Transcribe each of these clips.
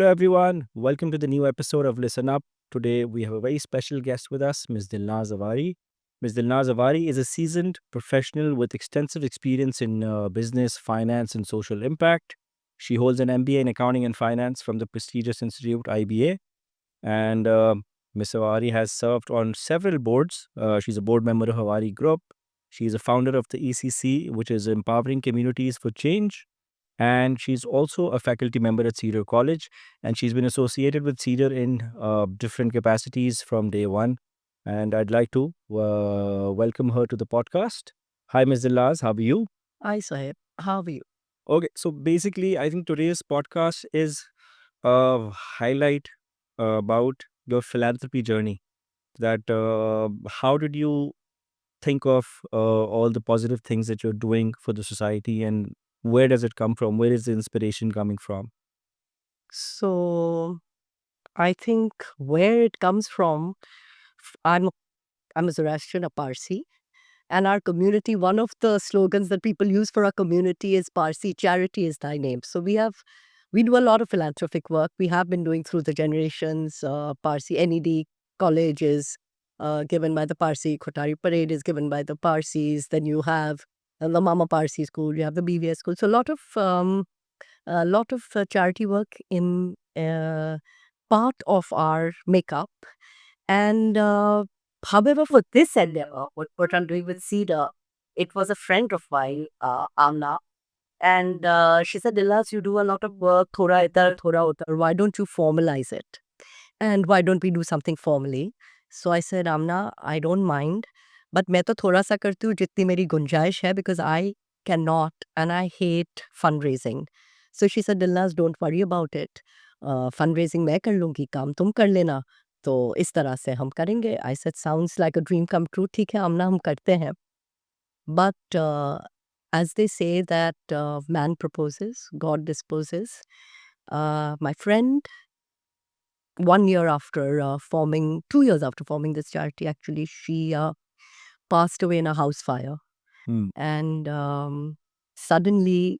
Hello, everyone. Welcome to the new episode of Listen Up. Today, we have a very special guest with us, Ms. Dilnaz Avari. Ms. Dilnaz Avari is a seasoned professional with extensive experience in business, finance, and social impact. She holds an MBA in accounting and finance from the prestigious institute IBA. And Ms. Avari has served on several boards. She's a board member of Avari Group. She's a founder of the ECC, which is Empowering Communities for Change, and she's also a faculty member at Cedar College, and she's been associated with Cedar in different capacities from day one. And I'd like to welcome her to the podcast. Hi, Ms. Dilaz, how are you? Hi, Sahib. How are you? Okay, so basically, I think today's podcast is a highlight about your philanthropy journey. That how did you think of all the positive things that you're doing for the society, and where does it come from? Where is the inspiration coming from? So, I think where it comes from, I'm a Zoroastrian, a Parsi, and our community. One of the slogans that people use for our community is Parsi charity is thy name. So we do a lot of philanthropic work. We have been doing through the generations. Parsi NED college is given by the Parsi. Khotari Parade is given by the Parsis. Then you have the Mama Parsi School. You have the BVS School. So a lot of charity work in part of our makeup. And however, for this endeavor, what I'm doing with Cedar, it was a friend of mine, Amna, and she said, Dilas, you do a lot of work, thoda idhar, thoda udhar. Why don't you formalize it? And why don't we do something formally? So I said, Amna, I don't mind, but मैं तो थोड़ा सा करती हूँ जितनी मेरी गुंजाइश है, because I cannot and I hate fundraising. So she said, Dilnaz, don't worry about it. Fundraising मैं कर लूँगी, काम तुम कर लेना. तो इस तरह से हम करेंगे. I said, sounds like a dream come true. ठीक है, आमना हम करते हैं. But as they say that man proposes, God disposes. My friend, 1 year after 2 years after forming this charity, actually, she passed away in a house fire. Hmm. And suddenly,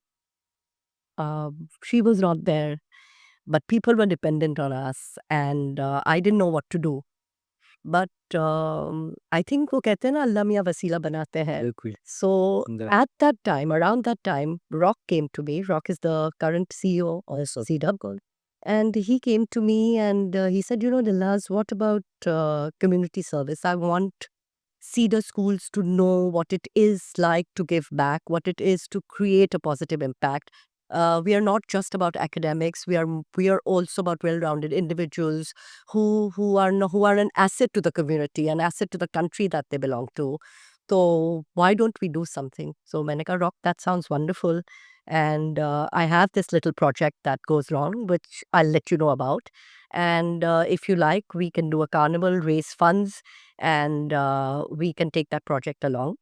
she was not there, but people were dependent on us, and I didn't know what to do. But I think वो कहते हैं ना अल्लाह मियाँ वसीला बनाते हैं. बिल्कुल. So That- at that time, around that time, Rock came to me. Rock is the current CEO of Cedar Gold. And he came to me and he said, Dilaz, what about community service? I want Cedar schools to know what it is like to give back, what it is to create a positive impact. We are not just about academics. We are also about well-rounded individuals who are an asset to the community, an asset to the country that they belong to. So why don't we do something? So Menaka Rock, that sounds wonderful. And I have this little project that goes wrong, which I'll let you know about. And if you like, we can do a carnival, raise funds, and we can take that project along.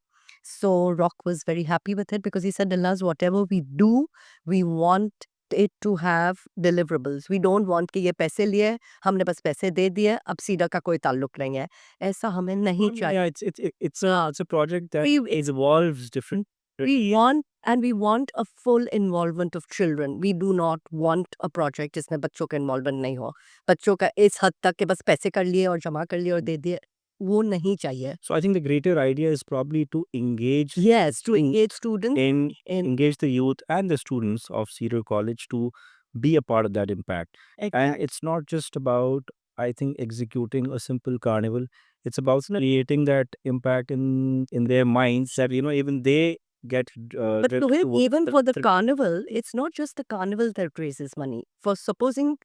So Rock was very happy with it because he said, Dilnaz, whatever we do, we want it to have deliverables. We don't want कि ये पैसे लिए, हमने बस पैसे दे दिए, अब सीधा का कोई ताल्लुक नहीं है. ऐसा हमें नहीं चाहिए. Yeah, it's a project that We evolves different. we want a full involvement of children. We do not want a project जिसमें बच्चों का involvement नहीं हो. बच्चों का इस हद तक कि बस पैसे कर लिए और जमा कर लिए और दे दिए, वो नहीं चाहिए. So I think the greater idea is probably to engage Yes, to engage students in in engage the youth and the students of Cedar College to be a part of that impact. And it's not just about, I think, executing a simple carnival. It's about creating that impact in their minds that even they get But drift Rohit, towards even for the carnival, it's not just the carnival that raises money. For supposing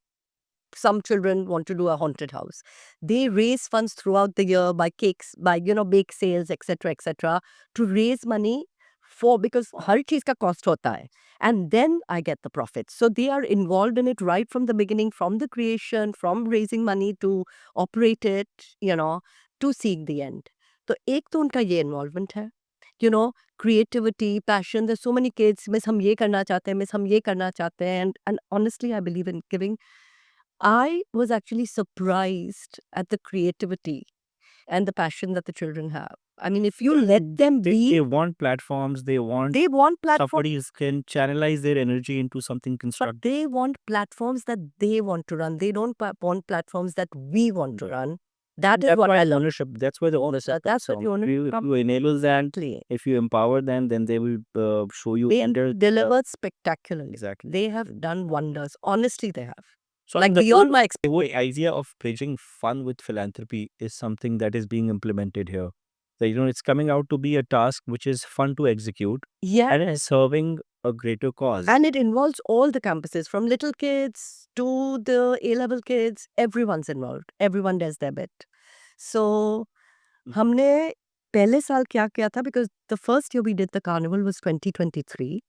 some children want to do a haunted house, they raise funds throughout the year by cakes, by bake sales, etc., to raise money for, because हर चीज का cost होता है, and then I get the profits. So they are involved in it right from the beginning, from the creation, from raising money to operate it, to seeing the end. तो एक तो उनका ये involvement है. Creativity, passion. There's so many kids. Miss, हम ये करना चाहते हैं. Miss, हम ये करना चाहते हैं. And honestly, I believe in giving. I was actually surprised at the creativity and the passion that the children have. I mean, if you let them They be, want platforms. They want they want platforms, somebody who can channelize their energy into something but constructive. they want platforms that they want to run. They don't want platforms that we want to run. That is That's what why I love. ownership. That's where the ownership. That's what comes the from. ownership If comes you enable them, from. if you empower them, then they will show you. They their- delivered spectacularly. Exactly. They have done wonders. Honestly, they have. So Like the beyond my the whole idea of bridging fun with philanthropy is something that is being implemented here. So, it's coming out to be a task which is fun to execute yeah, and is serving a greater cause. and it involves all the campuses from little kids to the A-level kids. Everyone's involved. Everyone does their bit. So हमने पहले साल क्या किया था, because the first year we did the carnival was 2023,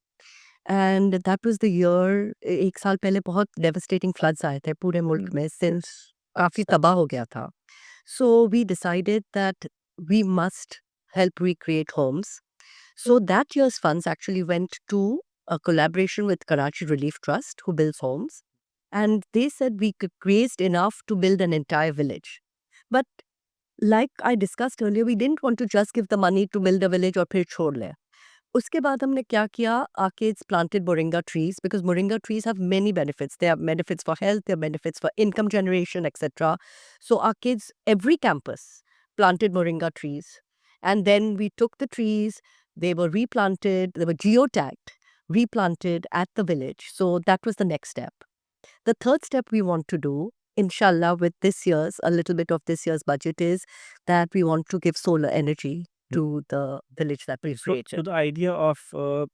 and that was the year, एक साल पहले बहुत devastating floods आए थे पूरे मुल्क में, since काफी तबाह हो गया था. So we decided that we must help recreate homes. So that year's funds actually went to a collaboration with Karachi Relief Trust, who builds homes. And they said we could raised enough to build an entire village. But like I discussed earlier, we didn't want to just give the money to build a village और फिर छोड़ ले. उसके बाद हमने क्या किया, our kids planted moringa trees, because moringa trees have many benefits. They have benefits for health, they have benefits for income generation, etc. So our kids, every campus, planted moringa trees. And then we took the trees, they were replanted, they were geotagged, replanted at the village. So that was the next step. The third step we want to do, inshallah, with a little bit of this year's budget, is that we want to give solar energy to the village that we've So created. the idea of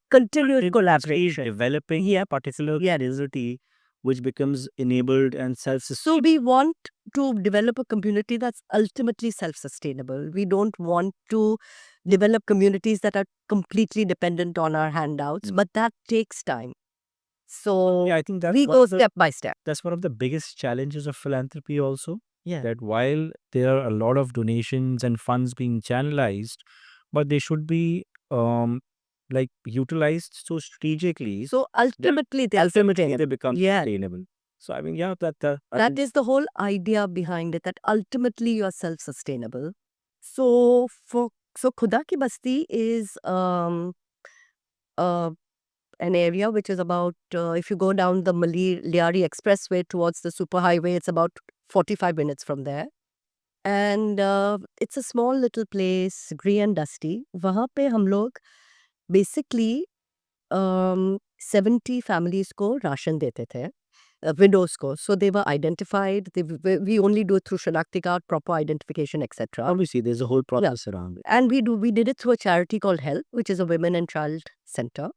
Continued collaboration. developing a particular community which becomes enabled and So self-sustaining. we want to develop a community that's ultimately self-sustainable. We don't want to develop communities that are completely dependent on our handouts, but that takes time. So Yeah, I think that's we one go of the- step by step. that's one of the biggest challenges of philanthropy also. Yeah. That while there are a lot of donations and funds being channelized, but they should be like utilized so strategically. So ultimately, They become Yeah. sustainable. So I mean, yeah, That is the whole idea behind it, that ultimately you are self-sustainable. So Khuda Ki Basti is uh, an area which is about, if you go down the Liari Expressway towards the superhighway, it's about 45 minutes from there. And it's a small little place, grey and dusty. वहाँ पे हम लोग basically 70 families को ration देते थे, widows को. So they were identified. We only do it through Shanakti card, proper identification, etc. obviously there's a whole process around it. And we did it through a charity called HELP, which is a women and child center.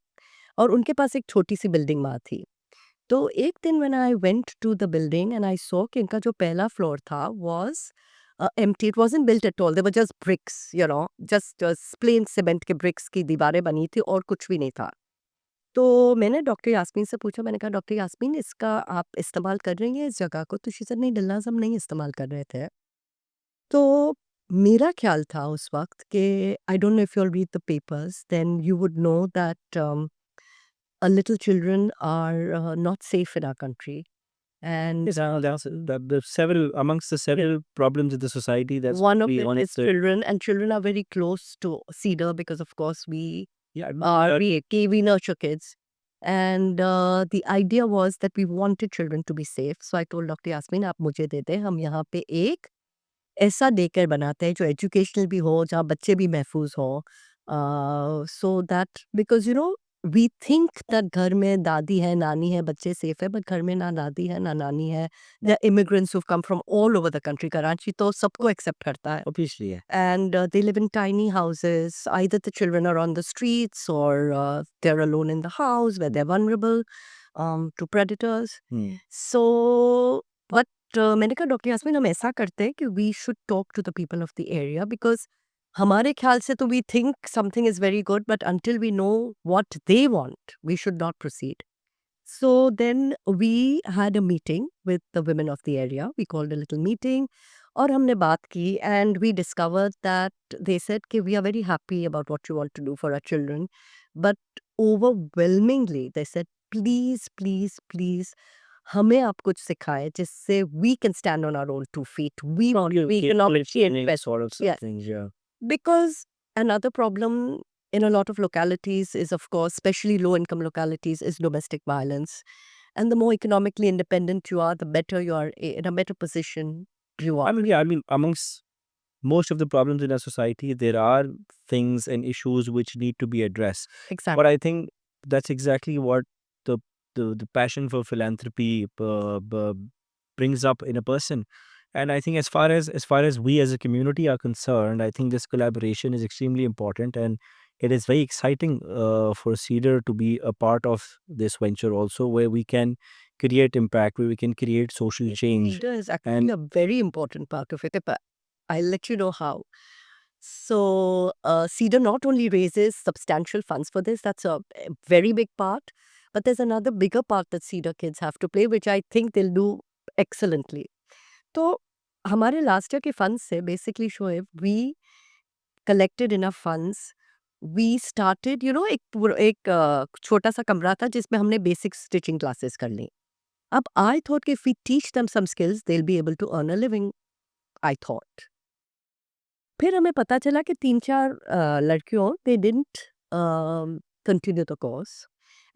और उनके पास एक छोटी सी building वहाँ थी. तो एक दिन when I went to the building and I saw कि इनका जो पहला फ्लोर था was empty. It wasn't built at all. They were just bricks, just plain cement के bricks की दीवारें बनी थी और कुछ भी नहीं था. तो मैंने डॉक्टर यास्मीन से पूछा, मैंने कहा डॉक्टर यास्मीन, इसका आप इस्तेमाल कर रही हैं इस जगह को? तो शी सेड नहीं दिलनाज़, हम नहीं इस्तेमाल कर रहे थे. तो मेरा ख्याल था उस वक्त कि I don't know if you read the papers, then you would know that little children are not safe in our country. And Yes, the several amongst the several problems in the society. That's one of we it wanted is to- children, and children are very close to Cedar because, of course, we yeah, we nurture kids. And the idea was that we wanted children to be safe. So I told Dr. Yasmin, आप मुझे दे दें, हम यहाँ पे एक ऐसा daycare बनाते हैं जो एजुकेशनल भी हो, जहाँ बच्चे भी महफूज हों. So that, because we think that घर में दादी है, नानी है, बच्चे सेफ है, but घर में ना दादी है, ना नानी है. There are immigrants who've come from all over the country. Karachi तो सबको accept करता है. obviously, yeah. And they live in tiny houses. Either the children are on the streets or they're alone in the house where they're vulnerable to predators. So, but मैंने कहा doctor Yasmin, हम ऐसा करते हैं कि we should talk to the people of the area, because हमारे ख्याल से तो we think something is very good, but until we know what they want, we should not proceed. So then we had a meeting with the women of the area. We called a little meeting और हमने बात की, and we discovered that they said कि we are very happy about what you want to do for our children, but overwhelmingly they said please, please, please, हमें आप कुछ सिखाएं जिससे we can stand on our own 2 feet. We want You we keep can appreciate planning best. sort of Yeah. things, yeah. Because another problem in a lot of localities is, of course, especially low income localities, is domestic violence. And the more economically independent you are, the better you are in a better position you are. I mean, amongst most of the problems in our society, there are things and issues which need to be addressed. Exactly. But I think that's exactly what the the passion for philanthropy brings up in a person. And I think as far as we as a community are concerned, I think this collaboration is extremely important, and it is very exciting for Cedar to be a part of this venture also, where we can create impact, where we can create social change. Leader is actually And a very important part of it. But I'll let you know how. So, Cedar not only raises substantial funds for this, that's a very big part, but there's another bigger part that Cedar kids have to play, which I think they'll do excellently. तो हमारे last year के funds से basically Shoaib we collected enough funds we started एक छोटा सा कमरा था जिसमें हमने बेसिक स्टिचिंग क्लासेस कर ली अब आई थॉट कि if we teach them some skills they will be able to earn a living I thought फिर हमें पता चला कि 3-4 लड़कियों they didn't continue the course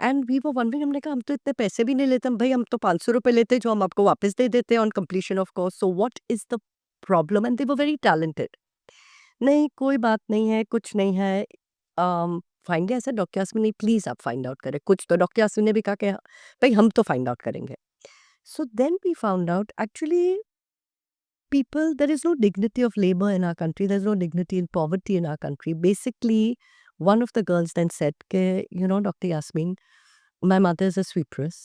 and we were wondering हमने कहा हम तो इतने पैसे भी नहीं लेते भाई हम तो 500 रुपए लेते जो हम आपको वापस दे देते on completion of course so what is the problem and they were very talented नहीं कोई बात नहीं है कुछ नहीं है फाइंड ऐसा डॉक्टर यास्मीन नहीं प्लीज आप फाइंड आउट करें कुछ तो डॉक्टर यास्मीन ने भी कहा कि भाई हम तो फाइंड आउट करेंगे so then we found out actually people, there is no dignity of labor in our country. There's no dignity in poverty in our country. Basically, one of the girls then said, Dr. Yasmin, my mother is a sweepress.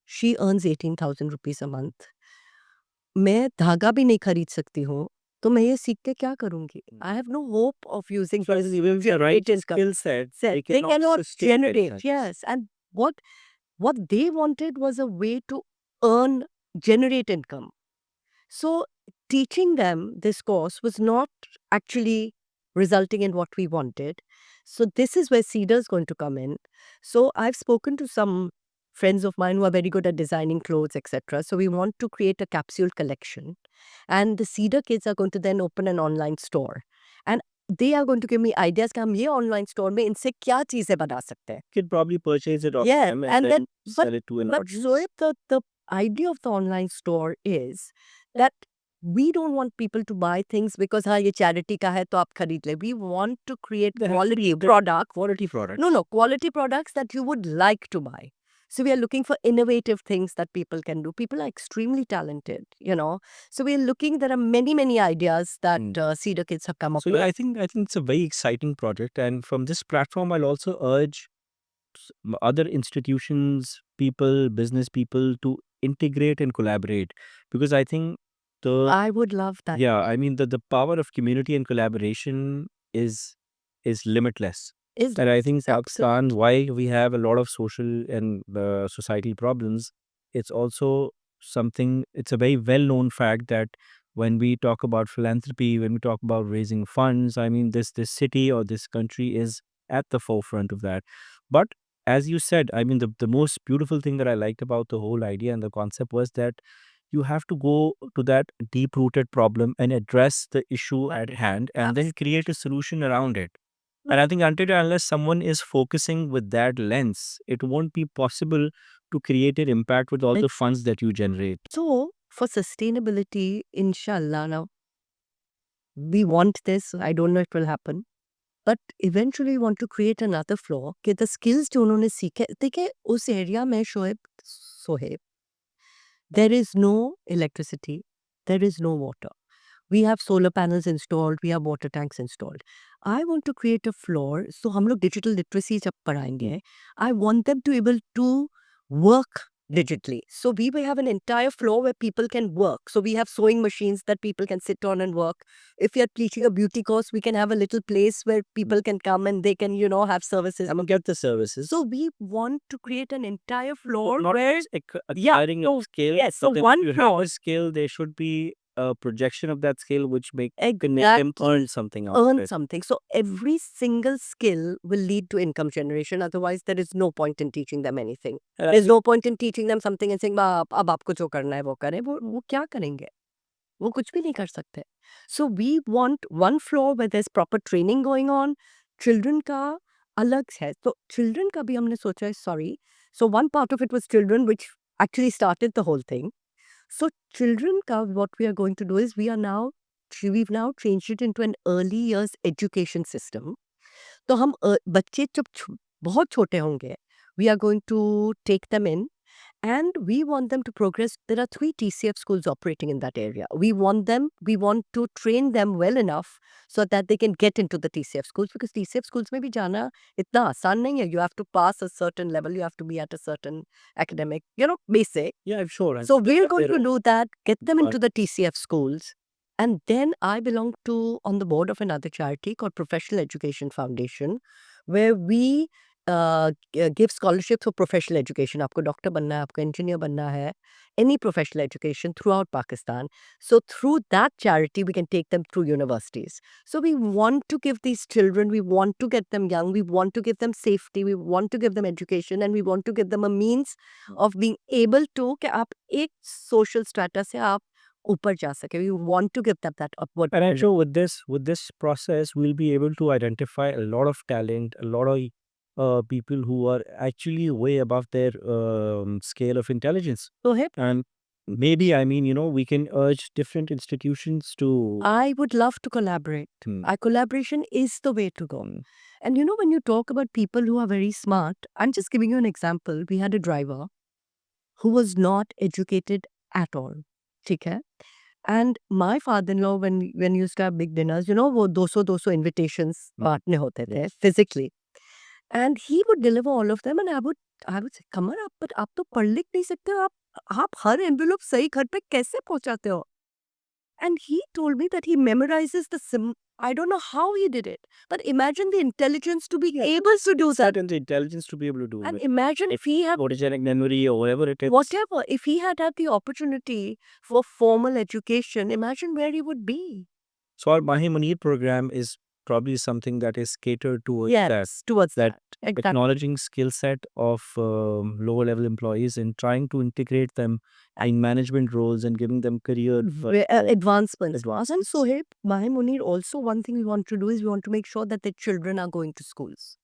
She earns 18,000 rupees a month. मैं धागा भी नहीं खरीद सकती हूँ तो मैं ये सीख के क्या करूंगी I have no hope of using so even if you're right skill set, they cannot cannot sustain generate that. yes and what they wanted was a way to earn generate income so teaching them this course was not actually resulting in what we wanted. So this is where Cedar is going to come in. So I've spoken to some friends of mine who are very good at designing clothes, etc. So we want to create a capsule collection. And the Cedar kids are going to then open an online store. And they are going to give me ideas कि हम ये online store में इनसे क्या चीजें बना सकते हैं. You could probably purchase it off Yeah, them and then sell it to an but audience. Zoeb, the idea of the online store is that we don't want people to buy things because हाँ ये charity का है तो आप खरीद ले. We want to create There has to quality be product. quality products. No, quality products that you would like to buy. So we are looking for innovative things that people can do. People are extremely talented, So we are looking. There are many, many ideas that Cedar Kids have come up So with. I think it's a very exciting project, and from this platform, I'll also urge other institutions, people, business people to integrate and collaborate, because I think I would love that. yeah, I mean the power of community and collaboration is limitless. And I think Pakistan, why we have a lot of social and societal problems, it's also something, it's a very well-known fact that when we talk about philanthropy, when we talk about raising funds, I mean, this city or this country is at the forefront of that. But as you said, I mean, the most beautiful thing that I liked about the whole idea and the concept was that you have to go to that deep-rooted problem and address the issue at hand and then create a solution around it. And I think until and unless someone is focusing with that lens, it won't be possible to create an impact with all the funds that you generate. So for sustainability, inshallah, now we want this. I don't know if it will happen. But eventually we want to create another floor कि the skills जो उन्होंने सीखे देखिए उस area में Sohaib there is no electricity, there is no water. We have solar panels installed, we have water tanks installed. I want to create a floor, so हम लोग digital literacy जब पढ़ाएंगे, I want them to be able to work digitally. So we will have an entire floor where people can work. So we have sewing machines that people can sit on and work. If we are teaching a beauty course, we can have a little place where people can come and they can, have services. I'm gonna get the services. So we want to create an entire floor Not where acquiring of skill. yes, so but one if you have floor. a skill, there should be a projection of that skill which make them Exactly. earn something out of Earn it. something. So every single skill will lead to income generation. Otherwise, there is no point in teaching them anything. And I There's no point in teaching them something and saying, "बाप, अब आपको जो करना है वो करें." वो क्या करेंगे? वो कुछ भी नहीं कर सकते. So we want one floor where there's proper training going on. Children का अलग है. So children का भी हमने सोचा है, sorry. So one part of it was children, which actually started the whole thing. So children ka what we are going to do is we've now changed it into an early years education system. तो हम बच्चे जब बहुत छोटे होंगे, we are going to take them in and we want them to progress. There are 3 TCF schools operating in that area. We want to train them well enough so that they can get into the TCF schools, because TCF schools में भी जाना इतना आसान नहीं है. You have to pass a certain level, you have to be at a certain academic, basic. Yeah, I'm sure. So we're going There- to do that, get them But- into the TCF schools. And then I belong on the board of another charity called Professional Education Foundation, where we give scholarships for professional education. आपको doctor बनना है, आपको engineer बनना है, any professional education throughout Pakistan. So through that charity, we can take them through universities. So we want to give these children, we want to get them young, we want to give them safety, we want to give them education, and we want to give them a means of being able to कि आप एक social strata से आप ऊपर जा सके. We want to give them that upward. And I'm sure with this process, we'll be able to identify a lot of talent, a lot of people who are actually way above their scale of intelligence. So hip. And maybe, I mean, we can urge different institutions to. I would love to collaborate. Our collaboration is the way to go. And when you talk about people who are very smart, I'm just giving you an example. We had a driver who was not educated at all. ठीक है? And my father-in-law, when we used to have big dinners, वो 200 invitations बांटने होते थे physically. And he would deliver all of them, and I would say, Kamar, but आप तो पढ़ लिख नहीं सकते हो, आप हर envelope सही घर पे कैसे पहुंचाते हो? And he told me that he memorizes I don't know how he did it, but imagine the intelligence to be able to do that. Certain intelligence to be able to do And it. imagine if he had Photogenic memory or whatever it is. whatever, if he had the opportunity for formal education, imagine where he would be. So our Mahi Munir program is probably something that is catered towards that. Towards that that. Exactly. Acknowledging skill set of lower level employees and trying to integrate them in management roles and giving them career Advancements. And so here, Mahi Munir, also one thing we want to do is we want to make sure that the children are going to schools.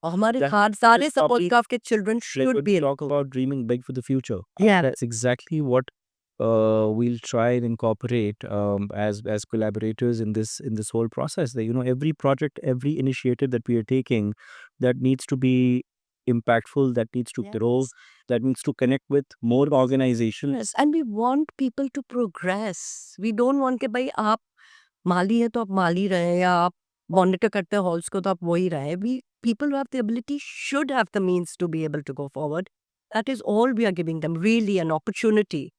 और हमारे सारे support staff के children should be talk about dreaming big for the future. Yeah. That's exactly what we'll try and incorporate as collaborators in this whole process. That every project, every initiative that we are taking, that needs to be impactful, that needs to grow, that needs to connect with more organizations. Yes, and we want people to progress. We don't want कि भाई आप माली है तो आप माली रहे, या आप monitor करते हैं halls को तो आप वही रहे. People who have the ability should have the means to be able to go forward. That is all we are giving them, really an opportunity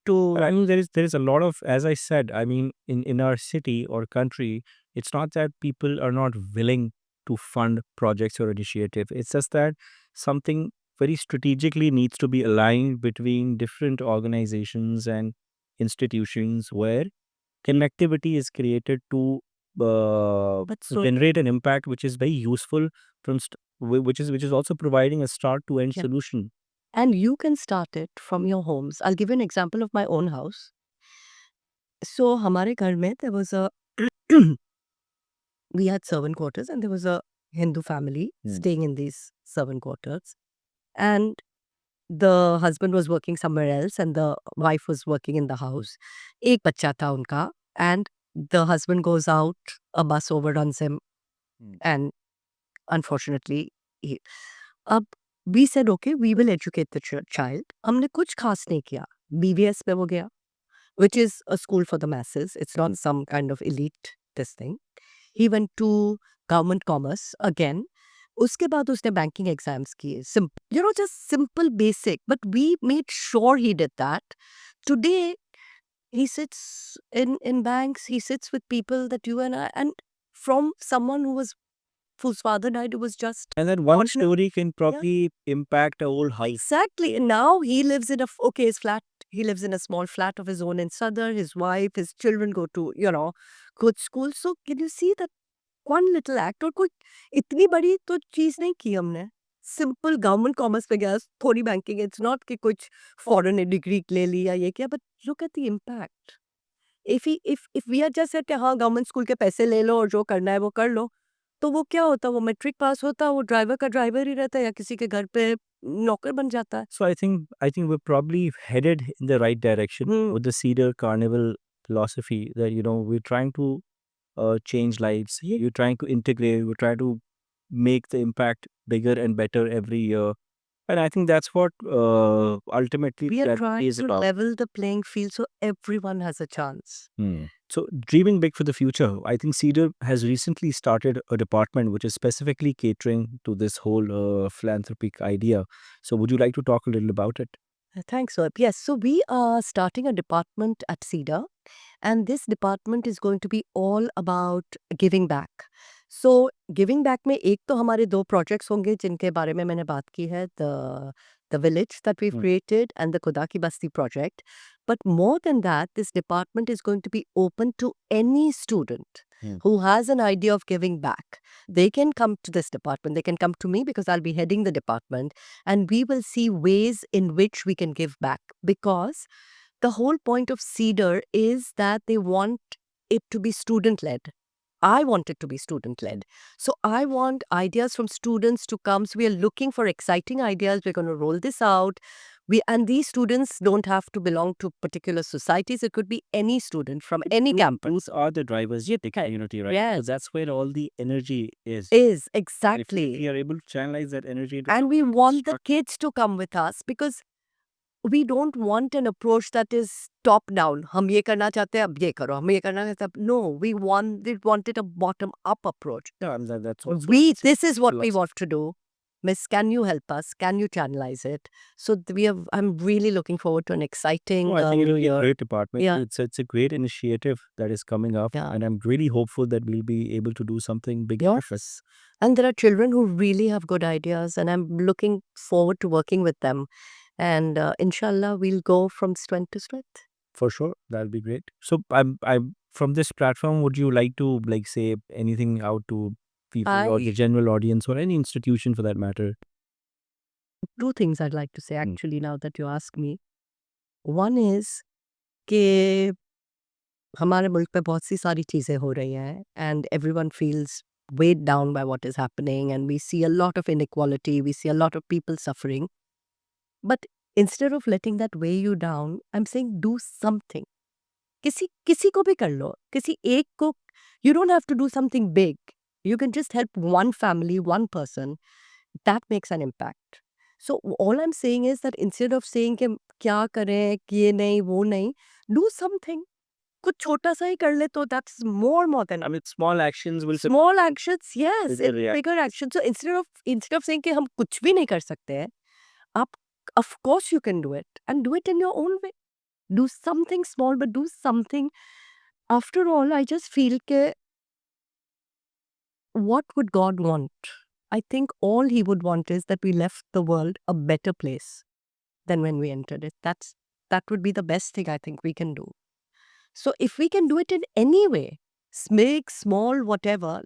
to. But I mean, there is a lot of, as I said, I mean, in our city or country, it's not that people are not willing to fund projects or initiatives. It's just that something very strategically needs to be aligned between different organizations and institutions where connectivity is created to generate an impact which is very useful which is also providing a start to end solution. And you can start it from your homes. I'll give you an example of my own house. So हमारे घर में there was a we had servant quarters, and there was a Hindu family staying in these servant quarters, and the husband was working somewhere else and the wife was working in the house. एक बच्चा था उनका, and the husband goes out, a bus overruns him, and unfortunately we said, okay, we will educate the child. हमने कुछ खास नहीं किया. BVS पे वो गया, which is a school for the masses. It's not some kind of elite this thing. He went to government commerce again. उसके बाद उसने banking exams किए. Just simple, basic. But we made sure he did that. Today, he sits in banks. He sits with people that you and I, and from someone whose father died, it was just. And then one story can probably impact a whole house. Exactly. And now he lives in his flat He lives in a small flat of his own in Sadar. His wife, his children go to, good school. So can you see that one little act? और कोई इतनी बड़ी तो चीज नहीं की हमने. Simple government commerce पे गया, थोड़ी banking. It's not कि कुछ foreign degree ले ली या ये किया, but look at the impact. If we are just said कि हाँ गवर्नमेंट स्कूल के पैसे ले लो और जो करना है वो कर लो, तो वो क्या होता, वो मैट्रिक पास होता, वो ड्राइवर का ड्राइवर ही रहता है या किसी के घर पे नौकर बन जाता है. So I think we're probably headed in the right direction with the Cedar Carnival philosophy that we're trying to change lives. You're trying to integrate. We're trying to make the impact bigger and better every year. And I think that's what ultimately We are that trying is to about. level the playing field so everyone has a chance. So dreaming big for the future. I think Cedar has recently started a department which is specifically catering to this whole philanthropic idea. So would you like to talk a little about it? Thanks, Soeb. Yes, so we are starting a department at Cedar, and this department is going to be all about giving back. So giving back में एक तो हमारे 2 projects होंगे जिनके बारे में मैंने बात की है, the village that we've created and the Khuda Ki Basti project. But more than that, this department is going to be open to any student who has an idea of giving back. They can come to this department. They can come to me because I'll be heading the department, and we will see ways in which we can give back, because the whole point of Cedar is that they want it to be student led. I want it to be student led. So I want ideas from students to come. So we are looking for exciting ideas. We're going to roll this out. And these students don't have to belong to particular societies. It could be any student from any campus. Those are the drivers of the community, right? Yes. Because that's where all the energy is. Is And if exactly. we are able to channelize that energy into And we want the kids to come with us because we don't want an approach that is top down. हम ये करना चाहते हैं, अब ये करो. हम ये करना चाहते हैं, no, we wanted a bottom up approach. that's also This is what we philosophy. want to do. Miss, can you help us? Can you channelize it? So I'm really looking forward to an exciting I think it'll be a year. great department. Yeah. It's a great initiative that is coming up, Yeah. and I'm really hopeful that we'll be able to do something big. Yes. And there are children who really have good ideas, and I'm looking forward to working with them. And inshallah, we'll go from strength to strength. For sure, that'll be great. So I'm from this platform. Would you like to say anything out to people or the general audience or any institution for that matter? 2 things I'd like to say actually now that you ask me. One is कि हमारे मुल्क पे बहुत सी सारी चीज़ें हो रही हैं, and everyone feels weighed down by what is happening, and we see a lot of inequality, we see a lot of people suffering. But instead of letting that weigh you down, I'm saying do something. किसी को भी कर लो, किसी एक को, you don't have to do something big. You can just help one family, one person. That makes an impact. So all I'm saying is that instead of saying कि क्या करें, ये नहीं, वो नहीं, do something. कुछ छोटा सा ही कर ले तो that's more than I mean, small actions will small actions. Yes, Bigger it's react- bigger actions. So instead of saying कि हम कुछ भी नहीं कर सकते हैं, आप of course you can do it, and do it in your own way. Do something small, but do something. After all, I just feel कि what would God want? I think all he would want is that we left the world a better place than when we entered it. That would be the best thing I think we can do. So if we can do it in any way, big, small, whatever,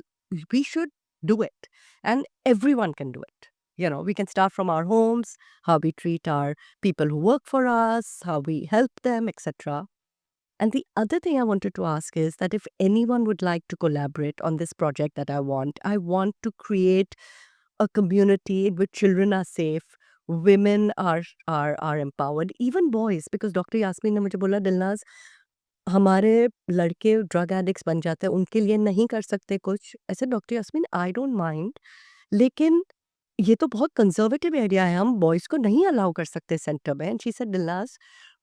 we should do it. And everyone can do it. We can start from our homes, how we treat our people who work for us, how we help them, etc. And the other thing I wanted to ask is that if anyone would like to collaborate on this project that I want to create a community in which children are safe, women are empowered, even boys, because Dr. Yasmin ने मुझे बोला, दिलनाज, हमारे लड़के drug addicts बन जाते हैं, उनके लिए नहीं कर सकते कुछ. ऐसे doctor Yasmeen, I don't mind, लेकिन ये तो बहुत कंजर्वेटिव एरिया है, हम बॉयज़ को नहीं अलाउ कर सकते सेंटर में. And she said, Dilnaz,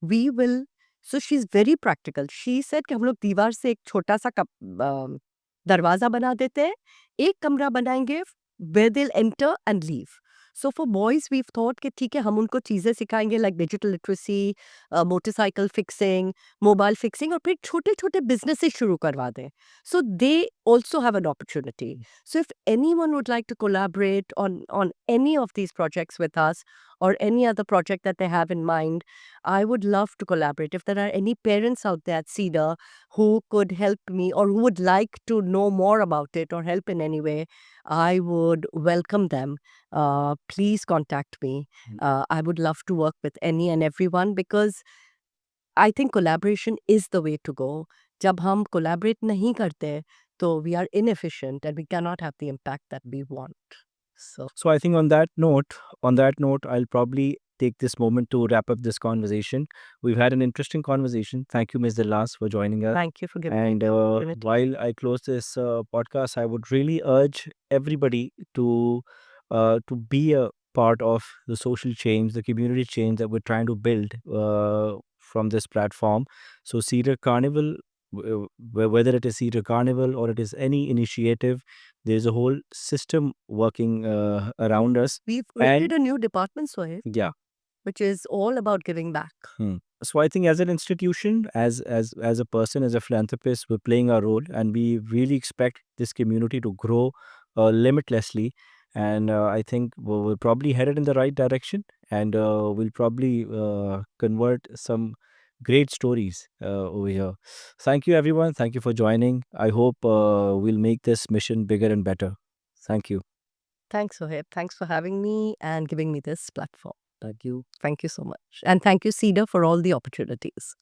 we will. So she is very practical. She said कि हम लोग दीवार से एक छोटा सा दरवाज़ा बना देते हैं, एक कमरा बनाएंगे where they'll enter and leave. So for boys, we've thought कि ठीक है, हम उनको चीज़ें सिखाएंगे like digital literacy, motorcycle fixing, mobile fixing, और फिर छोटे छोटे businesses शुरू करवा दें. So they also have an opportunity. So if anyone would like to collaborate on any of these projects with us or any other project that they have in mind, I would love to collaborate. If there are any parents out there at Cedar who could help me or who would like to know more about it or help in any way, I would welcome them. Please contact me. I would love to work with any and everyone because I think collaboration is the way to go. जब हम collaborate नहीं करते, तो we are inefficient and we cannot have the impact that we want. So So I think on that note, I'll probably take this moment to wrap up this conversation. We've had an interesting conversation. Thank you, Ms. Dillas, for joining us. thank you for giving me And the opportunity. while I close this podcast, I would really urge everybody to be a part of the social change, the community change that we're trying to build from this platform. So Cedar Carnival, whether it is Cedar Carnival or it is any initiative, there's a whole system working around us. We've And created a new department, Sohaib, yeah, which is all about giving back. so I think as an institution, as a person, as a philanthropist, we're playing our role, and we really expect this community to grow limitlessly. And I think we're probably headed in the right direction, and we'll probably convert some great stories over here. Thank you, everyone. Thank you for joining. I hope we'll make this mission bigger and better. Thank you. Thanks, Sohaib. Thanks for having me and giving me this platform. Thank you. Thank you so much. And thank you, Cedar, for all the opportunities.